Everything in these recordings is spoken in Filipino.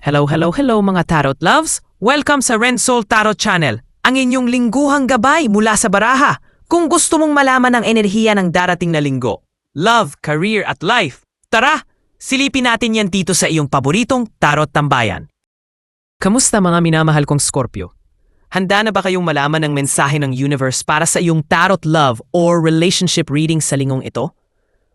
Hello, hello, hello mga Tarot Loves! Welcome sa Rensoul Tarot Channel, ang inyong lingguhang gabay mula sa baraha. Kung gusto mong malaman ang enerhiya ng darating na linggo, love, career at life, tara, silipin natin yan dito sa iyong paboritong Tarot Tambayan. Kamusta mga minamahal kong Scorpio? Handa na ba kayong malaman ang mensahe ng universe para sa iyong Tarot Love or Relationship reading sa lingong ito?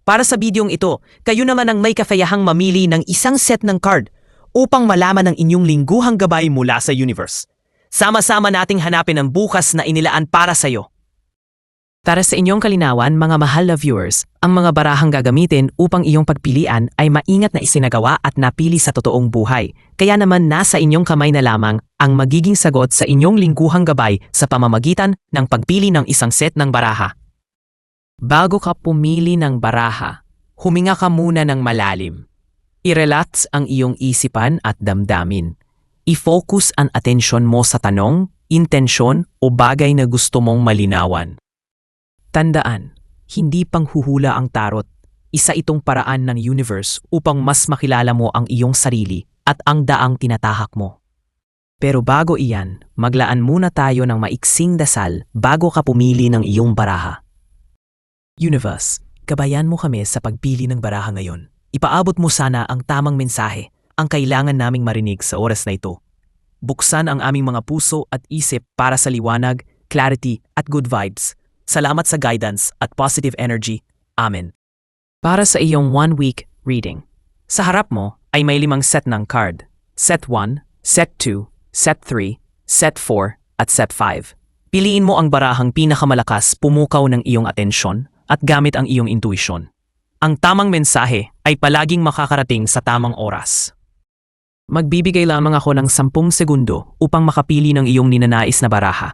Para sa bidyong ito, kayo naman ang may kafayahang mamili ng isang set ng card upang malaman ang inyong lingguhang gabay mula sa universe. Sama-sama nating hanapin ang bukas na inilaan para sa iyo. Para sa inyong kalinawan, mga mahal na viewers, ang mga barahang gagamitin upang iyong pagpilian ay maingat na isinagawa at napili sa totoong buhay. Kaya naman nasa inyong kamay na lamang ang magiging sagot sa inyong lingguhang gabay sa pamamagitan ng pagpili ng isang set ng baraha. Bago ka pumili ng baraha, huminga ka muna ng malalim. I-relax ang iyong isipan at damdamin. I-focus ang atensyon mo sa tanong, intensyon o bagay na gusto mong malinawan. Tandaan, hindi panghuhula ang tarot. Isa itong paraan ng universe upang mas makilala mo ang iyong sarili at ang daang tinatahak mo. Pero bago iyan, maglaan muna tayo ng maiksing dasal bago ka pumili ng iyong baraha. Universe, gabayan mo kami sa pagpili ng baraha ngayon. Ipaabot mo sana ang tamang mensahe, ang kailangan naming marinig sa oras na ito. Buksan ang aming mga puso at isip para sa liwanag, clarity at good vibes. Salamat sa guidance at positive energy. Amen. Para sa iyong 1-week reading, sa harap mo ay may 5 set ng card. Set 1, Set 2, Set 3, Set 4 at Set 5. Piliin mo ang barahang pinakamalakas, pumukaw ng iyong atensyon at gamit ang iyong intuition. Ang tamang mensahe ay palaging makakarating sa tamang oras. Magbibigay lamang ako ng 10 segundo upang makapili ng iyong ninanais na baraha.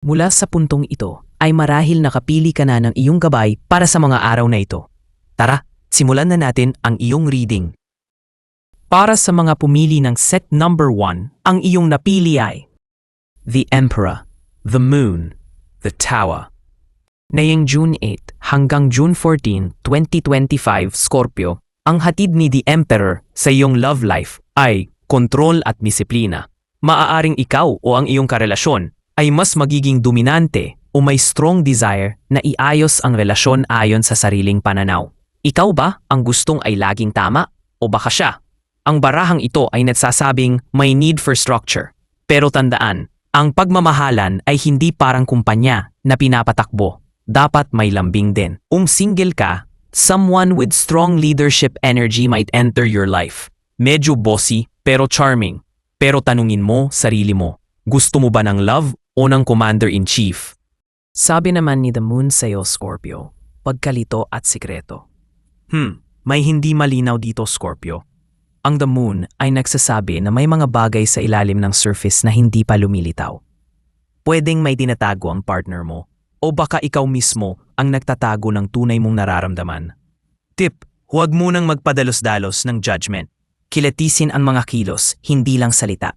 Mula sa puntong ito ay marahil nakapili ka na ng iyong gabay para sa mga araw na ito. Tara, simulan na natin ang iyong reading. Para sa mga pumili ng set number 1, ang iyong napili ay The Emperor, The Moon, The Tower. Ngayong June 8 hanggang June 14, 2025, Scorpio, ang hatid ni The Emperor sa iyong love life ay kontrol at disiplina. Maaaring ikaw o ang iyong karelasyon ay mas magiging dominante o may strong desire na iayos ang relasyon ayon sa sariling pananaw. Ikaw ba ang gustong ay laging tama o baka siya? Ang barahang ito ay nagsasabing may need for structure. Pero tandaan, ang pagmamahalan ay hindi parang kumpanya na pinapatakbo. Dapat may lambing din. Single ka, someone with strong leadership energy might enter your life. Medyo bossy pero charming. Pero tanungin mo sarili mo, gusto mo ba ng love o ng commander-in-chief? Sabi naman ni The Moon sa'yo, Scorpio, pagkalito at sikreto. May hindi malinaw dito, Scorpio. Ang The Moon ay nagsasabi na may mga bagay sa ilalim ng surface na hindi pa lumilitaw. Pwedeng may dinatago ang partner mo, o baka ikaw mismo ang nagtatago ng tunay mong nararamdaman. Tip, huwag munang magpadalos-dalos ng judgment. Kilatisin ang mga kilos, hindi lang salita.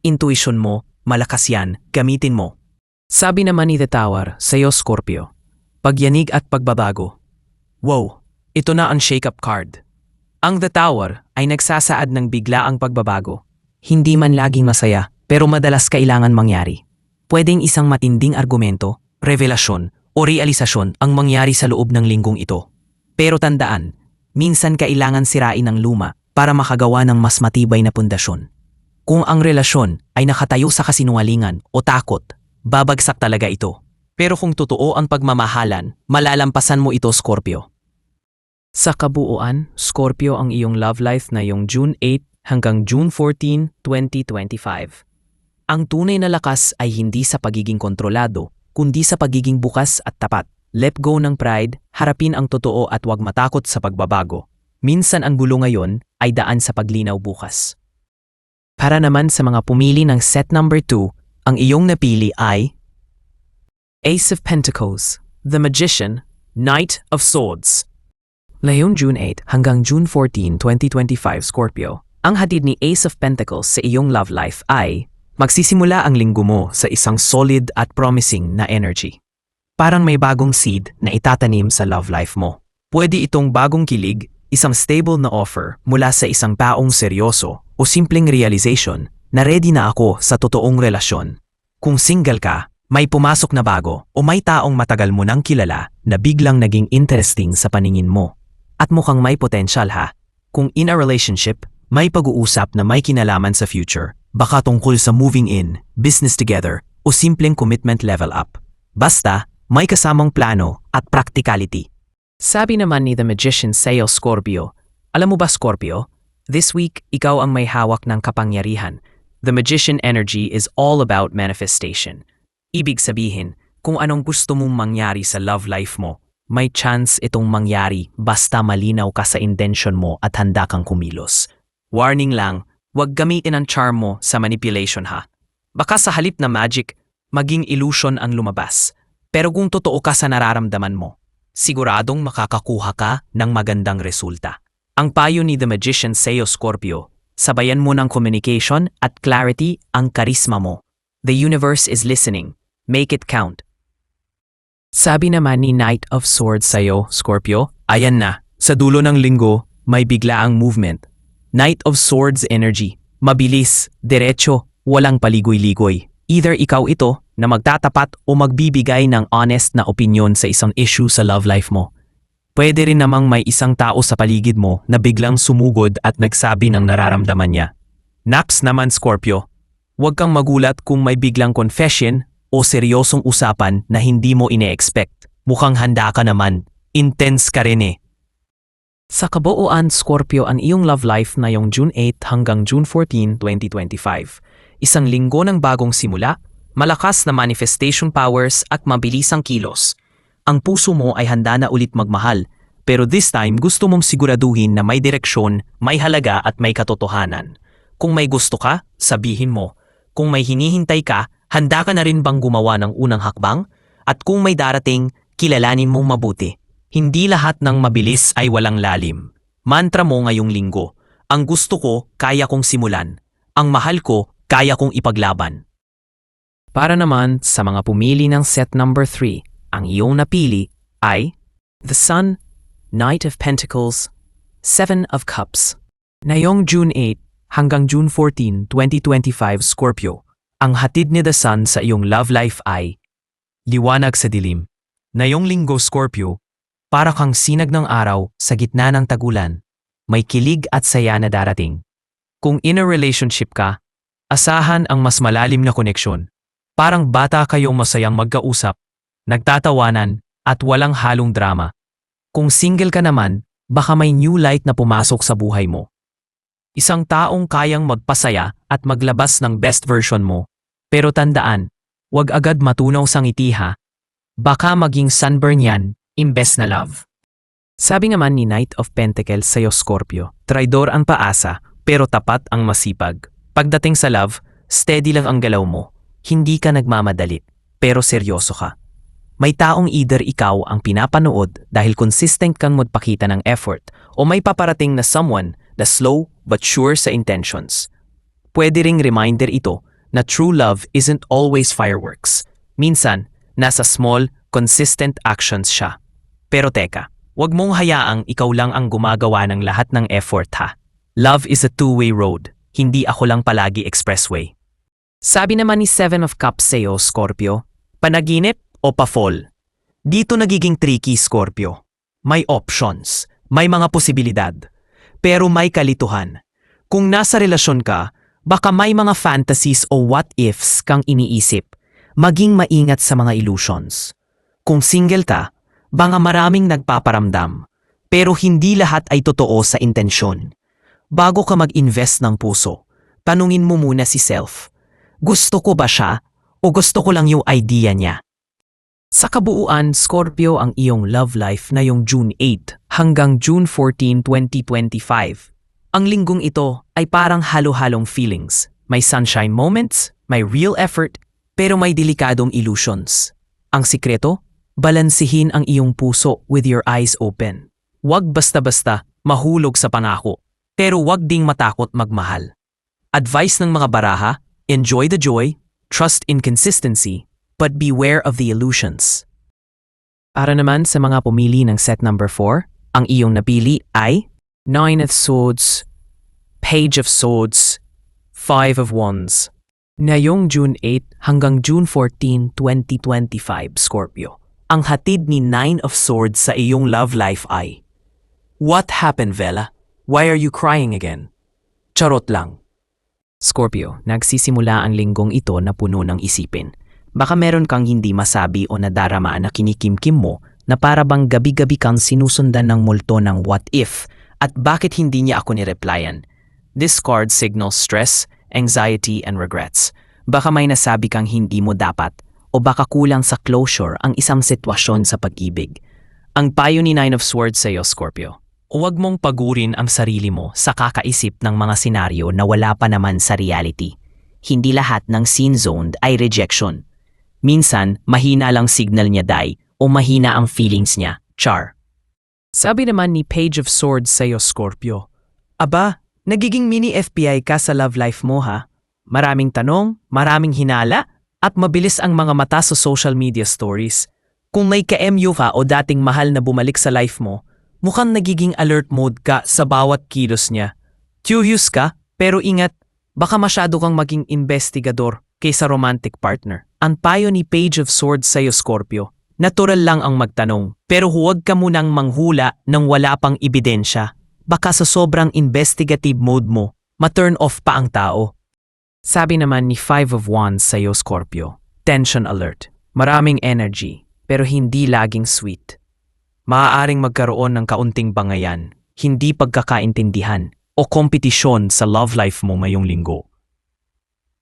Intuition mo, malakas yan, gamitin mo. Sabi naman ni The Tower sa'yo, Scorpio, pagyanig at pagbabago. Wow, ito na ang shake-up card. Ang The Tower ay nagsasaad ng biglaang pagbabago. Hindi man laging masaya, pero madalas kailangan mangyari. Pwedeng isang matinding argumento, revelasyon o realisasyon ang mangyari sa loob ng linggong ito. Pero tandaan, minsan kailangan sirain ang luma para makagawa ng mas matibay na pundasyon. Kung ang relasyon ay nakatayo sa kasinungalingan o takot, babagsak talaga ito. Pero kung totoo ang pagmamahalan, malalampasan mo ito, Scorpio. Sa kabuuan, Scorpio, ang iyong love life na iyong June 8 hanggang June 14, 2025. Ang tunay na lakas ay hindi sa pagiging kontrolado, kundi sa pagiging bukas at tapat. Let go ng pride, harapin ang totoo at huwag matakot sa pagbabago. Minsan ang gulo ngayon ay daan sa paglinaw bukas. Para naman sa mga pumili ng set number 2, ang iyong napili ay Ace of Pentacles, The Magician, Knight of Swords. Ngayong June 8 hanggang June 14, 2025, Scorpio, ang hatid ni Ace of Pentacles sa iyong love life ay magsisimula ang linggo mo sa isang solid at promising na energy. Parang may bagong seed na itatanim sa love life mo. Pwede itong bagong kilig, isang stable na offer mula sa isang taong seryoso o simpleng realization na ready na ako sa totoong relasyon. Kung single ka, may pumasok na bago o may taong matagal mo nang kilala na biglang naging interesting sa paningin mo. At mukhang may potential ha. Kung in a relationship, may pag-uusap na may kinalaman sa future, baka tungkol sa moving in, business together, o simpleng commitment level up. Basta, may kasamang plano at practicality. Sabi naman ni The Magician sa'yo, Scorpio, alam mo ba Scorpio, this week ikaw ang may hawak ng kapangyarihan. The Magician energy is all about manifestation. Ibig sabihin, kung anong gusto mong mangyari sa love life mo, may chance itong mangyari basta malinaw ka sa intention mo at handa kang kumilos. Warning lang, huwag gamitin ang charm mo sa manipulation ha. Baka sa halip na magic, maging illusion ang lumabas. Pero kung totoo ka sa nararamdaman mo, siguradong makakakuha ka ng magandang resulta. Ang payo ni The Magician sa'yo, Scorpio, sabayan mo ng communication at clarity ang karisma mo. The universe is listening. Make it count. Sabi naman ni Knight of Swords sa'yo, Scorpio, ayan na, sa dulo ng linggo, may biglaang movement. Knight of Swords energy, mabilis, diretso, walang paligoy-ligoy. Either ikaw ito na magtatapat o magbibigay ng honest na opinion sa isang issue sa love life mo. Pwede rin namang may isang tao sa paligid mo na biglang sumugod at nagsabi ng nararamdaman niya. Naps naman Scorpio, huwag kang magulat kung may biglang confession o seryosong usapan na hindi mo ine-expect. Mukhang handa ka naman. Intense ka rin eh. Sa kabuuan, Scorpio, ang iyong love life na yung June 8 hanggang June 14, 2025. Isang linggo ng bagong simula, malakas na manifestation powers at mabilisang kilos. Ang puso mo ay handa na ulit magmahal, pero this time gusto mong siguraduhin na may direksyon, may halaga at may katotohanan. Kung may gusto ka, sabihin mo. Kung may hinihintay ka, handa ka na rin bang gumawa ng unang hakbang? At kung may darating, kilalanin mong mabuti. Hindi lahat ng mabilis ay walang lalim. Mantra mo ngayong linggo, ang gusto ko, kaya kong simulan. Ang mahal ko, kaya kong ipaglaban. Para naman sa mga pumili ng set number 3, ang iyong napili ay The Sun, Knight of Pentacles, 7 of Cups. Ngayong June 8 hanggang June 14, 2025, Scorpio, ang hatid ni The Sun sa iyong love life ay liwanag sa dilim. Ngayong linggo, Scorpio, para kang sinag ng araw sa gitna ng tagulan. May kilig at saya na darating. Kung in a relationship ka, asahan ang mas malalim na koneksyon. Parang bata kayong masayang magkausap, nagtatawanan at walang halong drama. Kung single ka naman, baka may new light na pumasok sa buhay mo. Isang taong kayang magpasaya at maglabas ng best version mo. Pero tandaan, huwag agad matunaw sa ngiti ha. Baka maging sunburn yan, imbes na love. Sabi naman ni Knight of Pentacles sa'yo, Scorpio, traidor ang paasa pero tapat ang masipag. Pagdating sa love, steady lang ang galaw mo. Hindi ka nagmamadali, pero seryoso ka. May taong either ikaw ang pinapanood dahil consistent kang magpakita ng effort o may paparating na someone na slow but sure sa intentions. Pwede ring reminder ito na true love isn't always fireworks. Minsan, nasa small, consistent actions siya. Pero teka, huwag mong hayaang ikaw lang ang gumagawa ng lahat ng effort ha. Love is a two-way road, hindi ako lang palagi expressway. Sabi naman ni 7 of Cups sa'yo, Scorpio, panaginip o pa-fall? Dito nagiging tricky, Scorpio. May options, may mga posibilidad, pero may kalituhan. Kung nasa relasyon ka, baka may mga fantasies o what-ifs kang iniisip. Maging maingat sa mga illusions. Kung single ka, baka maraming nagpaparamdam, pero hindi lahat ay totoo sa intensyon. Bago ka mag-invest ng puso, tanungin mo muna si self. Gusto ko ba siya o gusto ko lang yung idea niya? Sa kabuuan, Scorpio, ang iyong love life na yung June 8 hanggang June 14, 2025. Ang linggong ito ay parang halo-halong feelings. May sunshine moments, may real effort, pero may delikadong illusions. Ang sikreto, Balansihin ang iyong puso with your eyes open. Huwag basta-basta mahulog sa pangako, pero huwag ding matakot magmahal. Advice ng mga baraha, enjoy the joy, trust in consistency, but beware of the illusions. Para naman sa mga pumili ng set number 4, ang iyong napili ay Nine of Swords, Page of Swords, Five of Wands. Ngayong June 8 hanggang June 14, 2025, Scorpio. Ang hatid ni Nine of Swords sa iyong love life ay, What happened, Vela? Why are you crying again? Charot lang. Scorpio, nagsisimula ang linggong ito na puno ng isipin. Baka meron kang hindi masabi o nadarama na kinikimkim mo na para bang gabi-gabi kang sinusundan ng multo ng what if at bakit hindi niya ako ni-replyan. This card signals stress, anxiety, and regrets. Baka may nasabi kang hindi mo dapat o baka kulang sa closure ang isang sitwasyon sa pag-ibig. Ang payo ni Nine of Swords sa iyo, Scorpio. Huwag mong pagurin ang sarili mo sa kakaisip ng mga senaryo na wala pa naman sa reality. Hindi lahat ng scene-zoned ay rejection. Minsan, mahina lang signal niya o mahina ang feelings niya, char. Sabi naman ni Page of Swords sa iyo, Scorpio. Aba, nagiging mini FBI ka sa love life mo ha? Maraming tanong, maraming hinala, at mabilis ang mga mata sa social media stories. Kung may ka-MU ka o dating mahal na bumalik sa life mo, mukhang nagiging alert mode ka sa bawat kilos niya. Curious ka, pero ingat, baka masyado kang maging investigador kaysa romantic partner. Ang payo ni Page of Swords sa iyo, Scorpio. Natural lang ang magtanong, pero huwag ka munang manghula nang wala pang ebidensya. Baka sa sobrang investigative mode mo, ma-turn off pa ang tao. Sabi naman ni Five of Wands sa iyo, Scorpio. Tension alert. Maraming energy, pero hindi laging sweet. Maaaring magkaroon ng kaunting bangayan, hindi pagkakaintindihan, o kompetisyon sa love life mo ngayong linggo.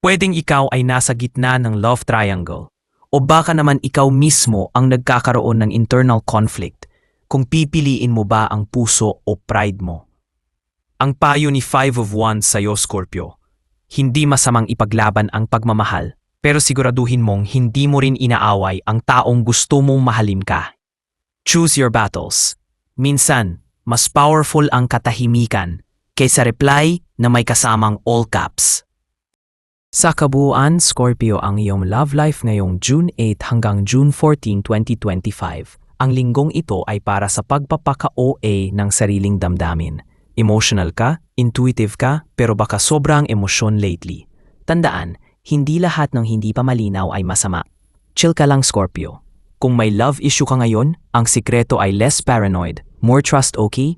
Pwedeng ikaw ay nasa gitna ng love triangle, o baka naman ikaw mismo ang nagkakaroon ng internal conflict kung pipiliin mo ba ang puso o pride mo. Ang payo ni Five of Wands sa iyo, Scorpio. Hindi masamang ipaglaban ang pagmamahal, pero siguraduhin mong hindi mo rin inaaway ang taong gusto mong mahalin ka. Choose your battles. Minsan, mas powerful ang katahimikan kaysa reply na may kasamang all caps. Sa kabuuan, Scorpio, ang iyong love life ngayong June 8 hanggang June 14, 2025. Ang linggong ito ay para sa pagpapaka-OA ng sariling damdamin. Emotional ka, intuitive ka, pero baka sobrang emosyon lately. Tandaan, hindi lahat ng hindi pa malinaw ay masama. Chill ka lang, Scorpio. Kung may love issue ka ngayon, ang sikreto ay less paranoid, more trust, okay?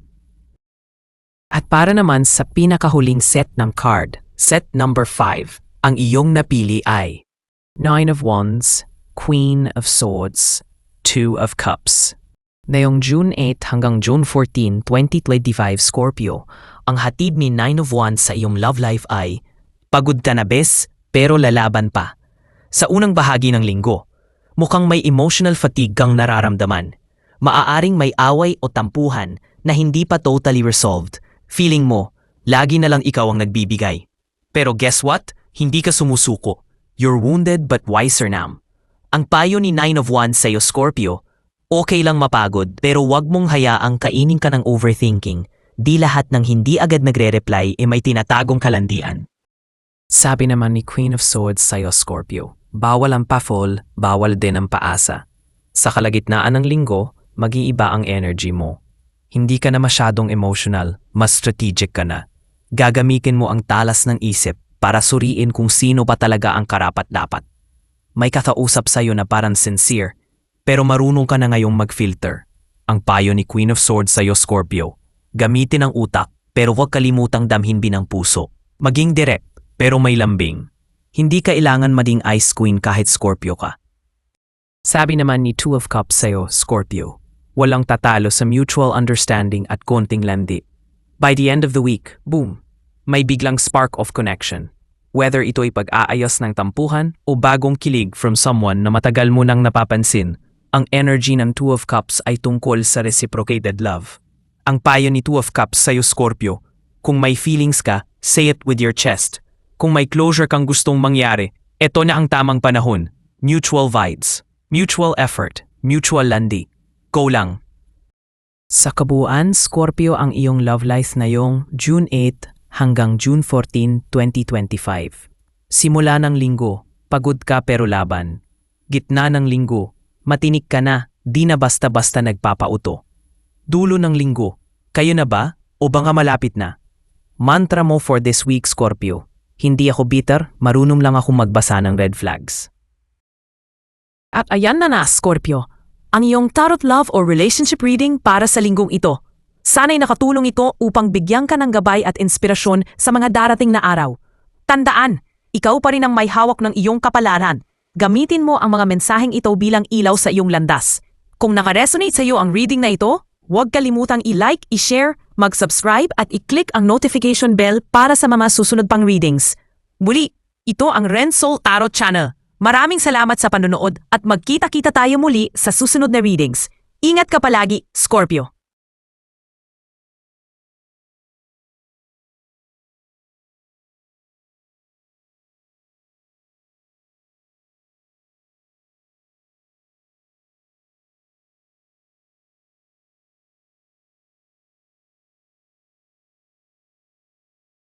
At para naman sa pinakahuling set ng card, set number 5, ang iyong napili ay Nine of Wands, Queen of Swords, Two of Cups. Ngayong June 8 hanggang June 14, 2025, Scorpio, ang hatid ni Nine of Wands sa iyong love life ay pagod ka na bes, pero lalaban pa. Sa unang bahagi ng linggo, mukhang may emotional fatigue kang nararamdaman. Maaaring may away o tampuhan na hindi pa totally resolved. Feeling mo, lagi na lang ikaw ang nagbibigay. Pero guess what? Hindi ka sumusuko. You're wounded but wiser now. Ang payo ni Nine of Wands sa iyo, Scorpio, okay lang mapagod pero wag mong hayaang kainin ka ng overthinking. Di lahat ng hindi agad nagre-reply ay may tinatagong kalandian. Sabi naman ni Queen of Swords sa iyo, Scorpio, bawal ang pa-fall, bawal din ang paasa. Sa kalagitnaan ng linggo, mag-iiba ang energy mo. Hindi ka na masyadong emotional, mas strategic ka na. Gagamitin mo ang talas ng isip para suriin kung sino ba talaga ang karapat-dapat. May kakausap sa'yo na parang sincere, pero marunong ka na ngayong mag-filter. Ang payo ni Queen of Swords sa'yo, Scorpio. Gamitin ang utak, pero huwag kalimutang damhin ang puso. Maging direct, pero may lambing. Hindi kailangan maging Ice Queen kahit Scorpio ka. Sabi naman ni Two of Cups sa'yo, Scorpio. Walang tatalo sa mutual understanding at konting landi. By the end of the week, boom, may biglang spark of connection. Whether ito'y pag-aayos ng tampuhan o bagong kilig from someone na matagal mo nang napapansin, ang energy ng Two of Cups ay tungkol sa reciprocated love. Ang payo ni Two of Cups sa'yo, Scorpio, kung may feelings ka, say it with your chest. Kung may closure kang gustong mangyari, eto na ang tamang panahon. Mutual vibes, mutual effort, Mutual landi. Go lang. Sa kabuuan, Scorpio, ang iyong love life ngayong June 8 hanggang June 14, 2025. Simula ng linggo, pagod ka pero laban. Gitna ng linggo, matinik ka na, di na basta-basta nagpapauto. Dulo ng linggo, kayo na ba o baka malapit na? Mantra mo for this week, Scorpio. Hindi ako bitter, marunong lang ako magbasa ng red flags. At ayan na, Scorpio, ang iyong tarot love or relationship reading para sa linggong ito. Sana'y nakatulong ito upang bigyan ka ng gabay at inspirasyon sa mga darating na araw. Tandaan, ikaw pa rin ang may hawak ng iyong kapalaran. Gamitin mo ang mga mensaheng ito bilang ilaw sa iyong landas. Kung nakaresonate sa iyo ang reading na ito, huwag kalimutang i-like, i-share, mag-subscribe at i-click ang notification bell para sa mga susunod pang readings. Muli, ito ang Ren Soul Tarot Channel. Maraming salamat sa panonood at magkita-kita tayo muli sa susunod na readings. Ingat ka palagi, Scorpio!